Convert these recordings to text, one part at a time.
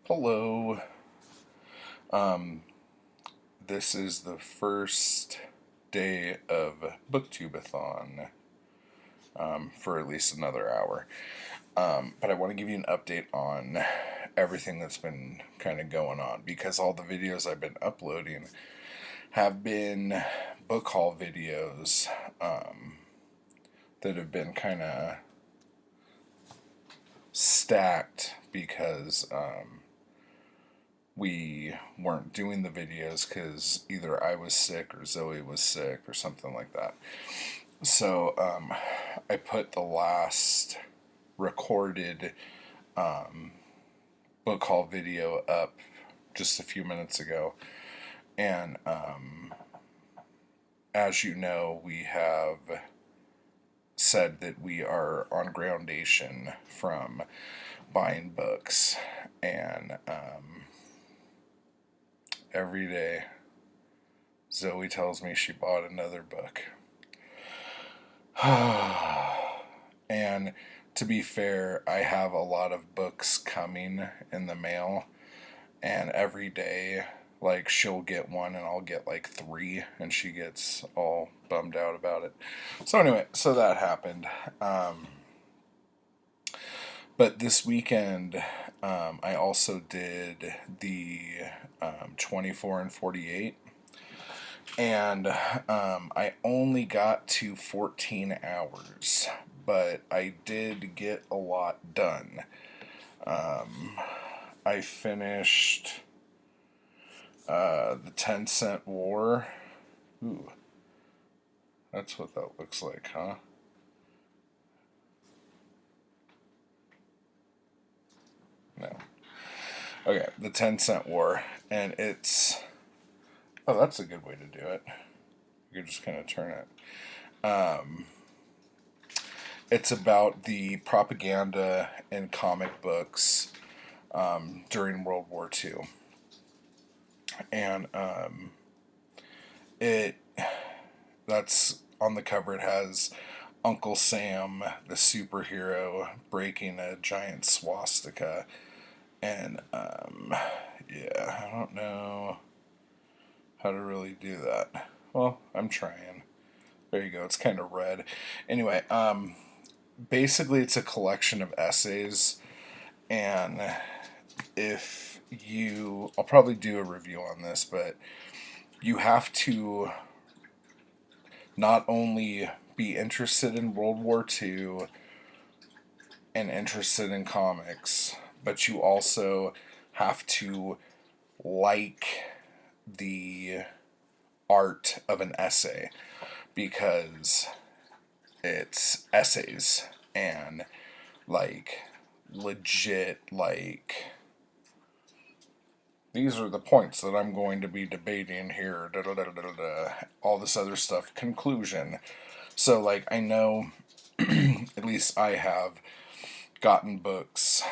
Hello. Um, this is the first day of Booktubeathon for at least another hour. But I want to give you an update on everything that's been kind of going on because all the videos I've been uploading have been book haul videos that have been kind of stacked because we weren't doing the videos because either I was sick or Zoe was sick or something like that. So I put the last recorded book haul video up just a few minutes ago. And as you know, we have said that we are on groundation from buying books. And every day, Zoe tells me she bought another book. And to be fair, I have a lot of books coming in the mail, and every day, like, she'll get one and I'll get like three, and she gets all bummed out about it. So anyway, so that happened. But this weekend, I also did the 24 and 48. And I only got to 14 hours, but I did get a lot done. I finished the 10-Cent War. Ooh, that's what that looks like, huh? No. Okay, the 10-Cent War. And it's... Oh, that's a good way to do it. You can just kind of turn it. It's about the propaganda in comic books during World War II. And that's on the cover. It has Uncle Sam, the superhero, breaking a giant swastika. And yeah, I don't know how to really do that. Well, I'm trying. There you go. It's kind of red. Anyway, basically it's a collection of essays, and I'll probably do a review on this, but you have to not only be interested in World War II and interested in comics, but you also have to like the art of an essay, because it's essays and like legit, like, these are the points that I'm going to be debating here, da, da, da, da, da, da, all this other stuff, conclusion. So like, I know at least I have gotten books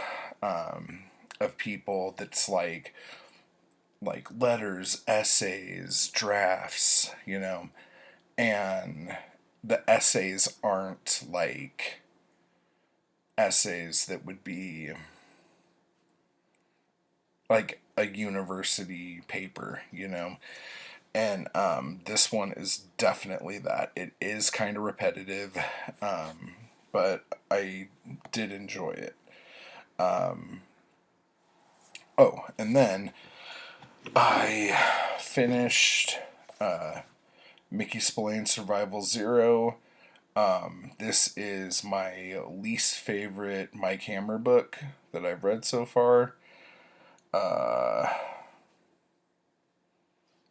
of people that's like letters, essays, drafts, and the essays aren't like essays that would be like a university paper, and this one is definitely that. It is kind of repetitive, but I did enjoy it. Oh, and then I finished Mickey Spillane's Survival Zero. This is my least favorite Mike Hammer book that I've read so far.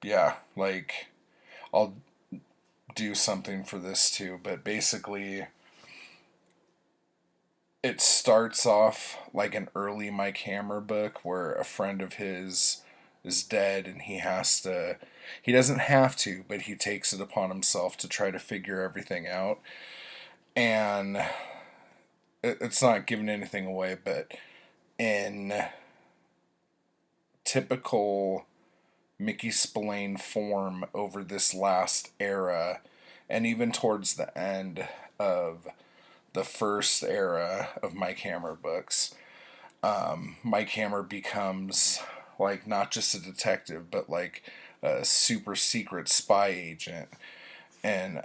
Yeah, like, I'll do something for this too, but basically it starts off like an early Mike Hammer book where a friend of his is dead, and he doesn't have to, but he takes it upon himself to try to figure everything out. And it's not giving anything away, but in typical Mickey Spillane form over this last era, and even towards the end of the first era of Mike Hammer books, Mike Hammer becomes like not just a detective, but like a super secret spy agent, and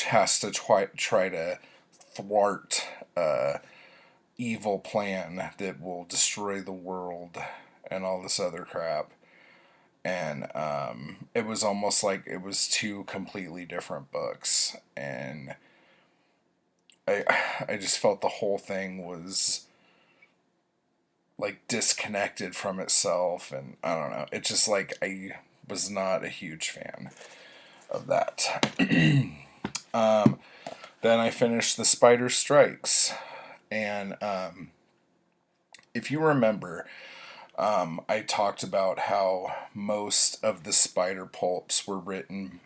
has to try to thwart a evil plan that will destroy the world and all this other crap. And it was almost like it was two completely different books, and I I just felt the whole thing was like disconnected from itself, and I don't know. It's just like I was not a huge fan of that. Then I finished The Spider Strikes, and if you remember, I talked about how most of the Spider pulps were written,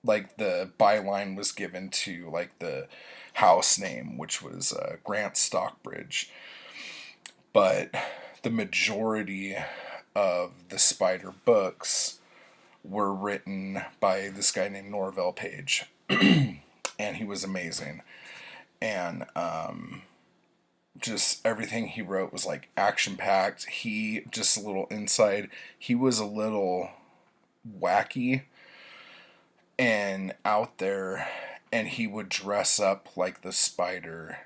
like the byline was given to like the house name, which was Grant Stockbridge, but the majority of the Spider books were written by this guy named Norvell Page, and he was amazing. And just everything he wrote was like action packed. He, just a little inside, he was a little wacky and out there, and he would dress up like the Spider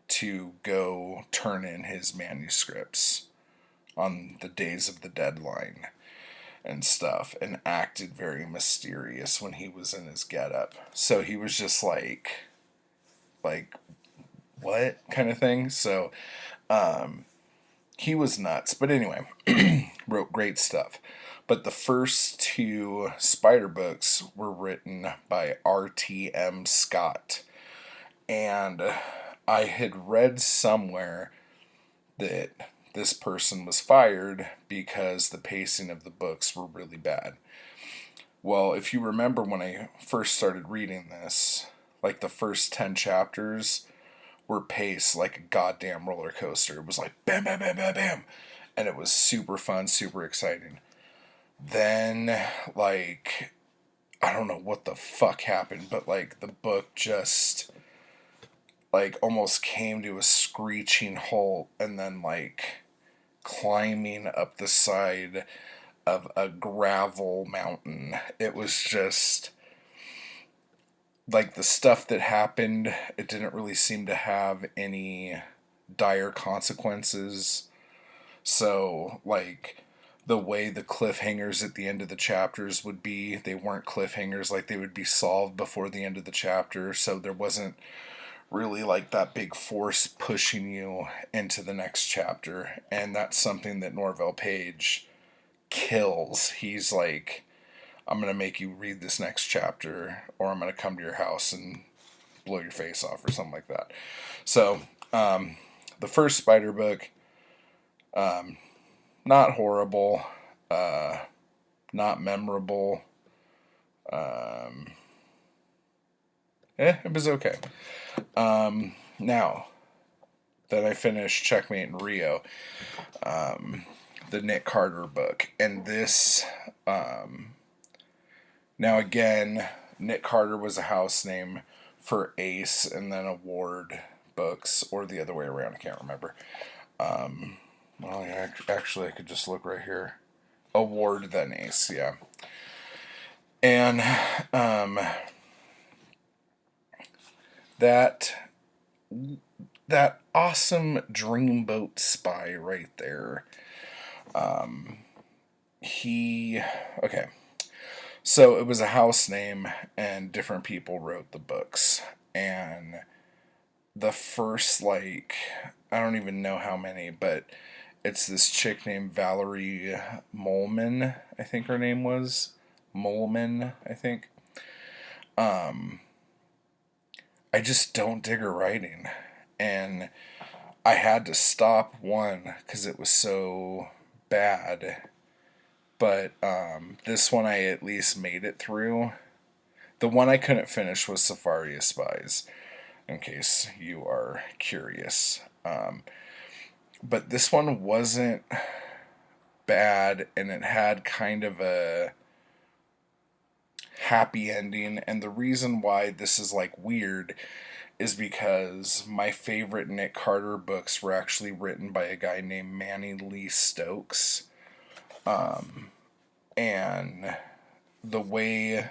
to go turn in his manuscripts on the days of the deadline and stuff, and acted very mysterious when he was in his getup. So he was just like what kind of thing. So he was nuts. But anyway, wrote great stuff. But the first two Spider books were written by R.T.M. Scott. And I had read somewhere that this person was fired because the pacing of the books were really bad. Well, if you remember when I first started reading this, like the first 10 chapters were paced like a goddamn roller coaster. It was like bam, bam, bam, bam, bam. And it was super fun, super exciting. Then, like, I don't know what the fuck happened, but like the book just like almost came to a screeching halt, and then like climbing up the side of a gravel mountain. It was just like the stuff that happened, it didn't really seem to have any dire consequences. So, like, the way the cliffhangers at the end of the chapters would be, they weren't cliffhangers, like, they would be solved before the end of the chapter. So, there wasn't really like that big force pushing you into the next chapter. And that's something that Norvell Page kills. He's like, I'm going to make you read this next chapter, or I'm going to come to your house and blow your face off, or something like that. So, the first Spider book, not horrible, not memorable. It was okay. Now that I finished Checkmate in Rio, the Nick Carter book, and this, now again, Nick Carter was a house name for Ace and then Award books, or the other way around, I can't remember. Well, yeah, actually, I could just look right here. Award, then Ace, yeah. And that awesome dreamboat spy right there. Okay. So it was a house name, and different people wrote the books. And the first, like, I don't even know how many, but it's this chick named Valerie Molman, I think her name was. Molman, I think. I just don't dig her writing. And I had to stop one because it was so bad. But this one I at least made it through. The one I couldn't finish was Safari of Spies, in case you are curious. But this one wasn't bad, and it had kind of a happy ending. And the reason why this is like weird is because my favorite Nick Carter books were actually written by a guy named Manny Lee Stokes. And the way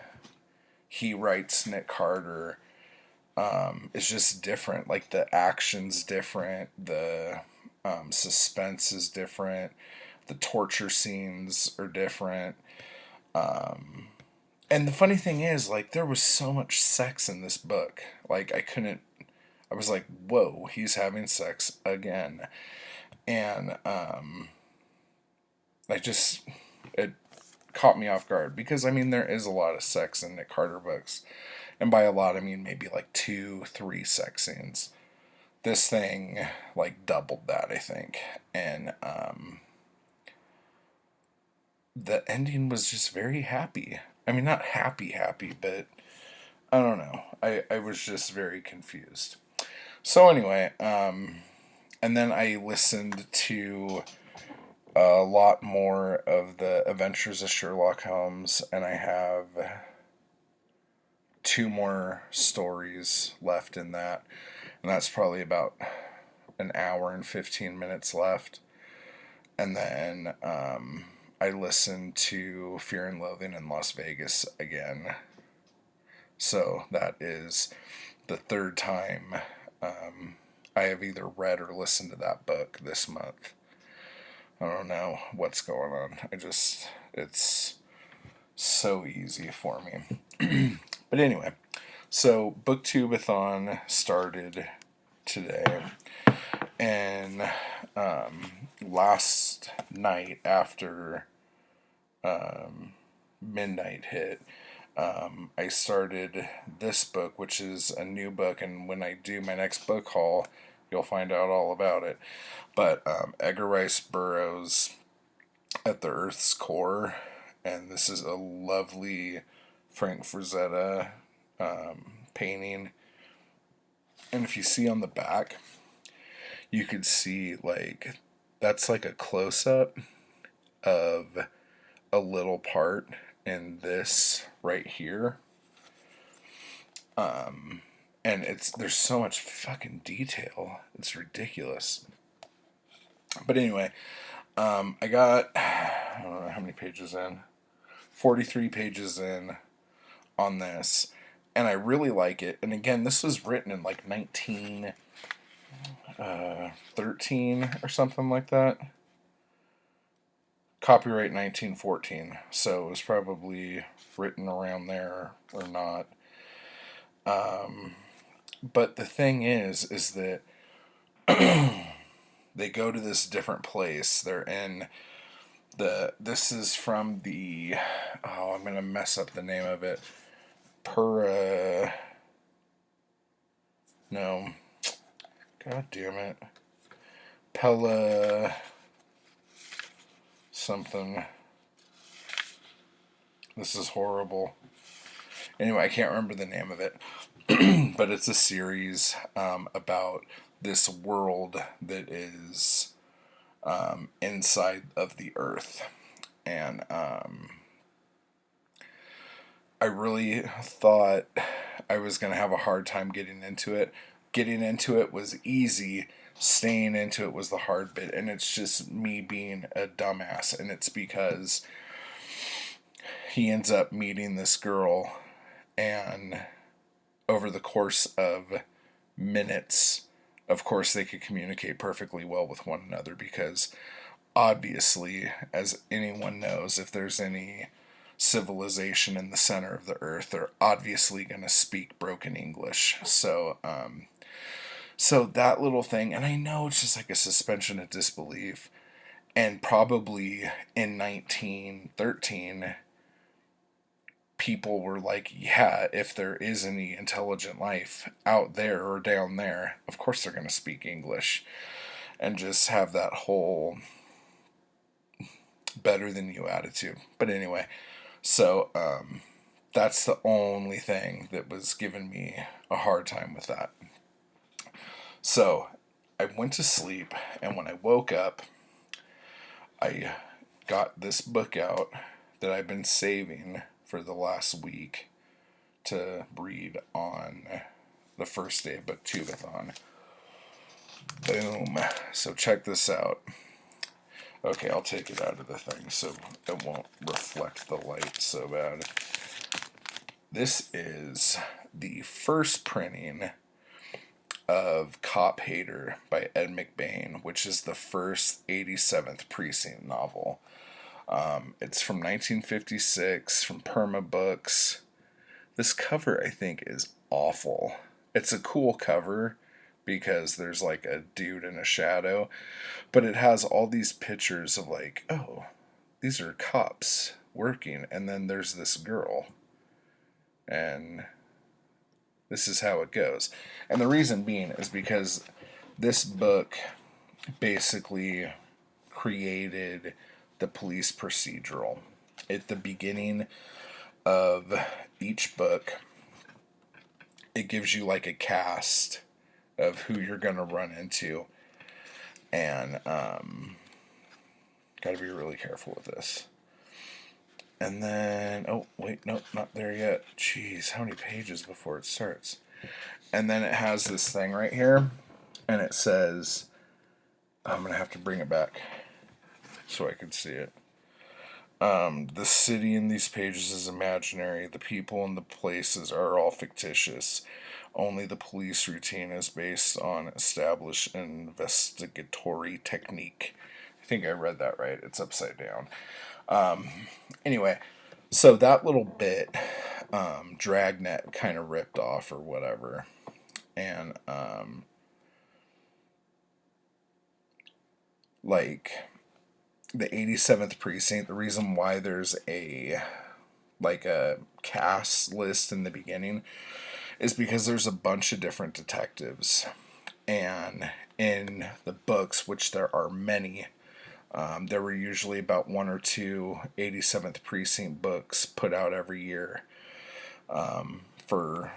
he writes Nick Carter is just different. Like, the action's different, the suspense is different, the torture scenes are different. And the funny thing is, like, there was so much sex in this book. Like, I was like, whoa, he's having sex again. And it caught me off guard because, I mean, there is a lot of sex in Nick Carter books. And by a lot, I mean maybe like 2-3 sex scenes. This thing, like, doubled that, I think. And the ending was just very happy. I mean, not happy, but I don't know. I was just very confused. So anyway, and then I listened to a lot more of the Adventures of Sherlock Holmes, and I have 2 more stories left in that, and that's probably about an hour and 15 minutes left. And then I listened to Fear and Loathing in Las Vegas again. So that is the 3rd time I have either read or listened to that book this month. I don't know what's going on. It's so easy for me. But anyway, so Booktubeathon started today. And last night after midnight hit, I started this book, which is a new book, and when I do my next book haul, you'll find out all about it. But Edgar Rice Burroughs, At the Earth's Core, and this is a lovely Frank Frazetta painting. And if you see on the back, you could see, like, that's like a close-up of a little part in this right here. And there's so much fucking detail. It's ridiculous. But anyway, I got, I don't know how many pages in, 43 pages in on this, and I really like it. And again, this was written in like 1913 or something like that. Copyright 1914, so it was probably written around there or not. But the thing is that they go to this different place. They're in this is from the, I'm going to mess up the name of it. No. God damn it. Pella something. This is horrible. Anyway, I can't remember the name of it. But it's a series about this world that is inside of the Earth. And I really thought I was going to have a hard time getting into it. Getting into it was easy. Staying into it was the hard bit. And it's just me being a dumbass. And it's because he ends up meeting this girl, and over the course of minutes, of course, they could communicate perfectly well with one another because obviously, as anyone knows, if there's any civilization in the center of the earth, they're obviously going to speak broken English. So that little thing, and I know it's just like a suspension of disbelief, and probably in 1913, people were like, yeah, if there is any intelligent life out there or down there, of course they're going to speak English, and just have that whole better than you attitude. But anyway, so that's the only thing that was giving me a hard time with that. So I went to sleep, and when I woke up, I got this book out that I've been saving for the last week to read on the first day of Booktubeathon. Boom. So check this out. Okay, I'll take it out of the thing so it won't reflect the light so bad. This is the first printing of Cop Hater by Ed McBain, which is the first 87th Precinct novel. It's from 1956, from Perma Books. This cover, I think, is awful. It's a cool cover because there's like a dude in a shadow, but it has all these pictures of like, oh, these are cops working, and then there's this girl, and this is how it goes. And the reason being is because this book basically created the police procedural. At the beginning of each book, it gives you like a cast of who you're going to run into. And got to be really careful with this. And then, oh, wait, nope, not there yet. Jeez, how many pages before it starts? And then it has this thing right here, and it says, I'm going to have to bring it back so I can see it. The city in these pages is imaginary. The people and the places are all fictitious. Only the police routine is based on established investigatory technique. I think I read that right. It's upside down. Anyway, so that little bit, Dragnet kind of ripped off or whatever. And, like, the 87th Precinct, the reason why there's a cast list in the beginning is because there's a bunch of different detectives. And in the books, which there are many, there were usually about 1 or 2 87th Precinct books put out every year for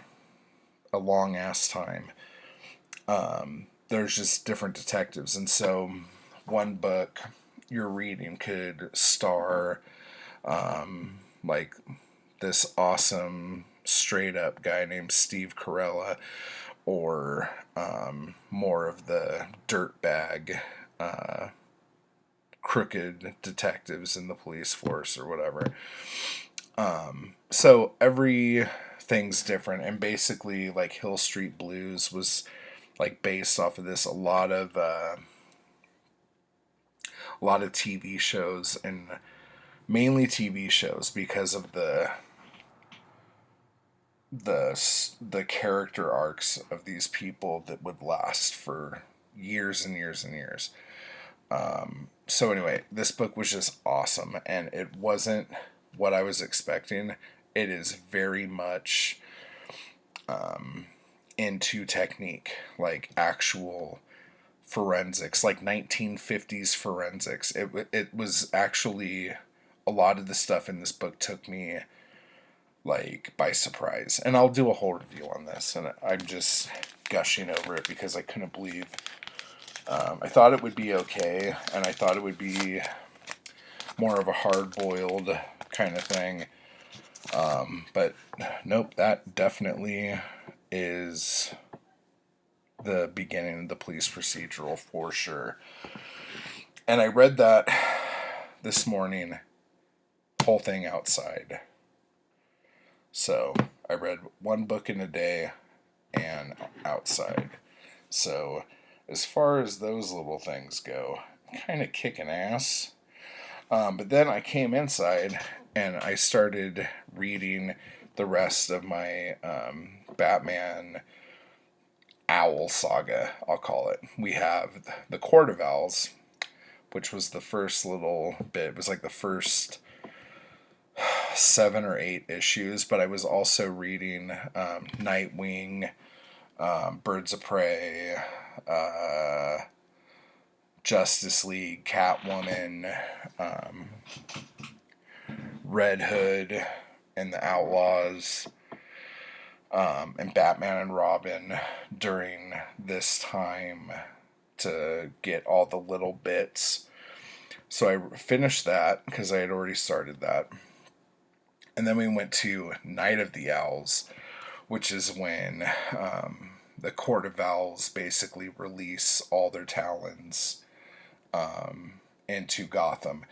a long ass time. There's just different detectives. And so one book you're reading could star like this awesome straight up guy named Steve Carella, or more of the dirtbag crooked detectives in the police force or whatever. So everything's different, and basically like Hill Street Blues was like based off of this. A lot of TV shows, and mainly TV shows, because of the character arcs of these people that would last for years and years and years. So anyway, this book was just awesome, and it wasn't what I was expecting. It is very much into technique, like actual forensics, like 1950s forensics. It was actually, a lot of the stuff in this book took me like by surprise, and I'll do a whole review on this, and I'm just gushing over it because I couldn't believe. I thought it would be okay, and I thought it would be more of a hard-boiled kind of thing, but nope, that definitely is the beginning of the police procedural for sure. And I read that this morning, whole thing outside. So I read one book in a day and outside. So as far as those little things go, kind of kicking ass. But then I came inside and I started reading the rest of my Batman Owl Saga, I'll call it. We have the Court of Owls, which was the first little bit. It was like the first 7 or 8 issues, but I was also reading Nightwing, Birds of Prey, Justice League, Catwoman, Red Hood and the Outlaws, and Batman and Robin during this time to get all the little bits. So I finished that because I had already started that. And then we went to Night of the Owls, which is when the Court of Owls basically release all their talons into Gotham,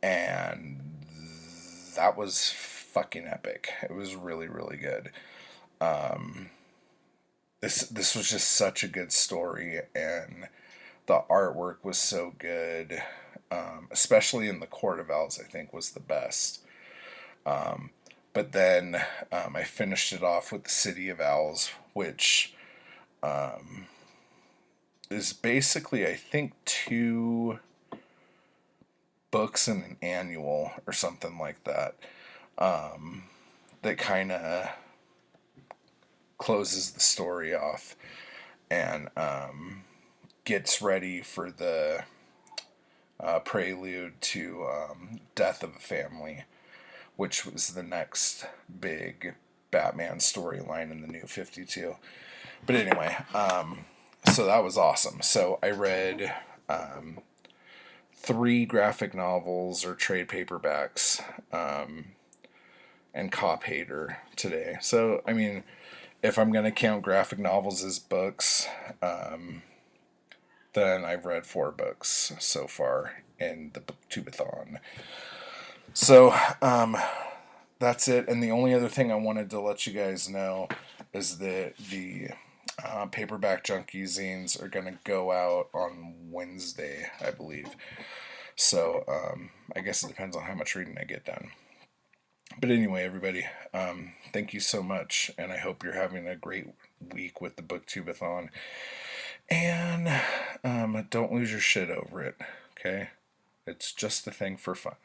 and that was fucking epic. It was really, really good. This was just such a good story, and the artwork was so good. Especially in the Court of Owls, I think was the best. But then I finished it off with the City of Owls, which is basically, I think, two books and an annual or something like that. That kind of closes the story off and gets ready for the prelude to Death of a Family, which was the next big Batman storyline in the New 52. But anyway, so that was awesome. So I read 3 graphic novels or trade paperbacks and Cop Hater today. So, I mean, if I'm going to count graphic novels as books, then I've read 4 books so far in the Booktubeathon. So, that's it. And the only other thing I wanted to let you guys know is that the paperback junkie zines are going to go out on Wednesday, I believe. So, I guess it depends on how much reading I get done. But anyway, everybody, thank you so much, and I hope you're having a great week with the Booktubeathon. And don't lose your shit over it, okay? It's just a thing for fun.